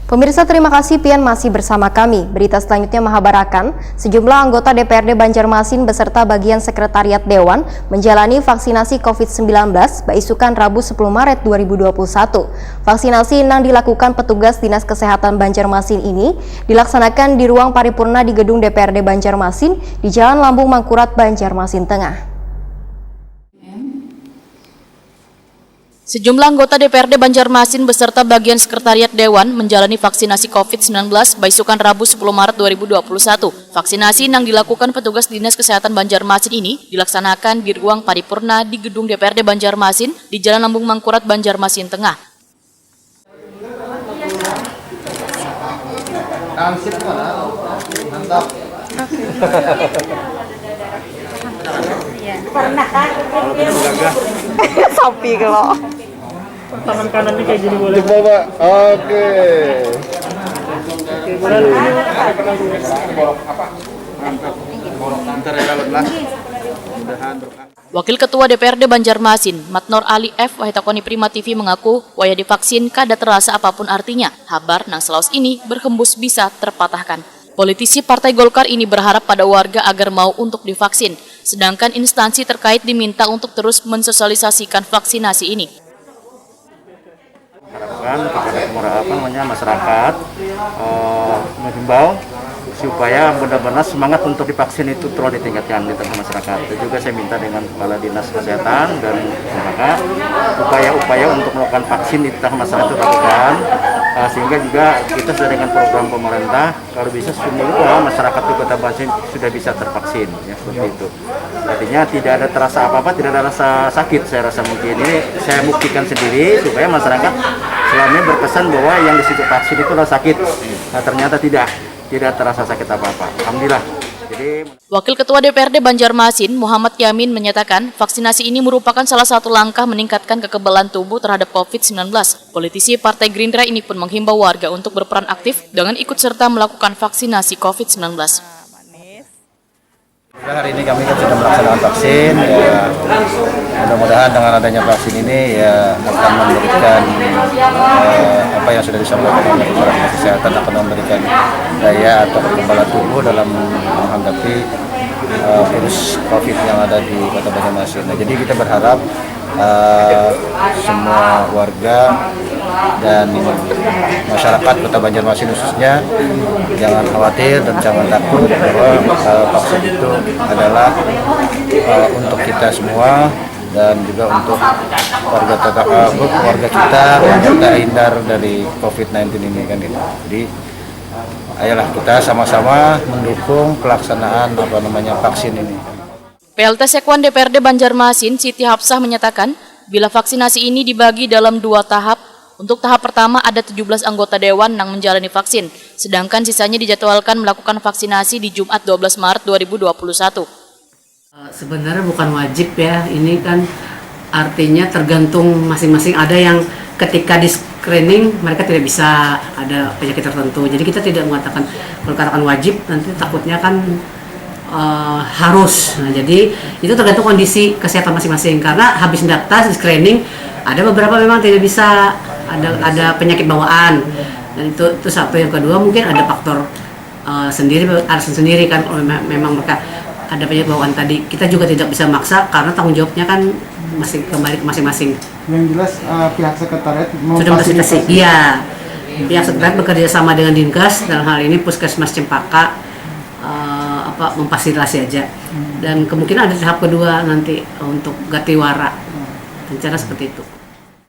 Pemirsa, terima kasih pian masih bersama kami. Berita selanjutnya mengabarkan sejumlah anggota DPRD Banjarmasin beserta bagian sekretariat Dewan menjalani vaksinasi COVID-19 beisukan Rabu 10 Maret 2021. Vaksinasi yang dilakukan petugas Dinas Kesehatan Banjarmasin ini dilaksanakan di ruang paripurna di gedung DPRD Banjarmasin di Jalan Lambung Mangkurat, Banjarmasin Tengah. Sejumlah anggota DPRD Banjarmasin beserta bagian sekretariat Dewan menjalani vaksinasi COVID-19 beisukan Rabu 10 Maret 2021. Vaksinasi yang dilakukan petugas Dinas Kesehatan Banjarmasin ini dilaksanakan di ruang paripurna di gedung DPRD Banjarmasin di Jalan Lambung Mangkurat, Banjarmasin Tengah. Mantap. Pernah kan? Sapi kalau tangan kanannya kayak gini boleh. Coba, oke. Wakil Ketua DPRD Banjarmasin, Matnor Ali F. Wahitakoni Prima TV mengaku, waya divaksin kada terasa apapun artinya. Habar nang selaus ini berhembus bisa terpatahkan. Politisi Partai Golkar ini berharap pada warga agar mau untuk divaksin, sedangkan instansi terkait diminta untuk terus mensosialisasikan vaksinasi ini. Harapkan kepada masyarakat menghimbau supaya benar-benar semangat untuk divaksin itu terus ditingkatkan di tengah masyarakat. Itu juga saya minta dengan Kepala Dinas Kesehatan dan masyarakat upaya-upaya untuk melakukan vaksin di tengah masyarakat itu lakukan, sehingga juga kita sudah dengan program pemerintah kalau bisa semua masyarakat di Kota Banjarmasin sudah bisa tervaksin, ya seperti itu. Artinya tidak ada terasa apa-apa, tidak ada rasa sakit. Saya rasa mungkin ini saya buktikan sendiri supaya masyarakat selama ini berkesan bahwa yang di situ vaksin itu adalah sakit. Nah, ternyata tidak terasa sakit apa-apa. Alhamdulillah. Wakil Ketua DPRD Banjarmasin, Muhammad Yamin menyatakan vaksinasi ini merupakan salah satu langkah meningkatkan kekebalan tubuh terhadap COVID-19. Politisi Partai Gerindra ini pun menghimbau warga untuk berperan aktif dengan ikut serta melakukan vaksinasi COVID-19. Hari ini kami sudah melaksanakan vaksin, ya mudah-mudahan dengan adanya vaksin ini ya akan memberikan apa yang sudah disampaikan oleh Kepala Kesehatan, akan memberikan daya atau kekebalan tubuh dalam menghadapi virus COVID yang ada di Kota Banjarmasin. Nah, jadi kita berharap semua warga dan masyarakat Kota Banjarmasin khususnya jangan khawatir dan jangan takut bahwa vaksin itu adalah untuk kita semua dan juga untuk warga kita hindar dari COVID-19 ini kan gitu. Jadi ayolah kita sama-sama mendukung pelaksanaan vaksin ini. PLT Sekwan DPRD Banjarmasin, Siti Hapsah menyatakan, bila vaksinasi ini dibagi dalam 2 tahap, untuk tahap pertama ada 17 anggota Dewan yang menjalani vaksin, sedangkan sisanya dijadwalkan melakukan vaksinasi di Jumat 12 Maret 2021. Sebenarnya bukan wajib ya, ini kan artinya tergantung masing-masing. Ada yang ketika di screening mereka tidak bisa, ada penyakit tertentu, jadi kita tidak mengatakan, kalau katakan wajib nanti takutnya kan harus. Nah, jadi itu tergantung kondisi kesehatan masing-masing, karena habis daftar screening ada beberapa memang tidak bisa, ada penyakit bawaan, dan itu satu. Yang kedua mungkin ada faktor alasan sendiri kan, kalau memang mereka ada penyakit bawaan tadi, kita juga tidak bisa maksa karena tanggung jawabnya kan masih kembali ke masing-masing. Yang jelas pihak sekretariat sudah memfasilitasi. Iya, pihak sekretariat bekerja sama dengan Dinkes, dalam hal ini Puskesmas Cempaka memfasilitasi aja. Dan kemungkinan ada tahap kedua nanti untuk Gatiwara, rencana seperti itu.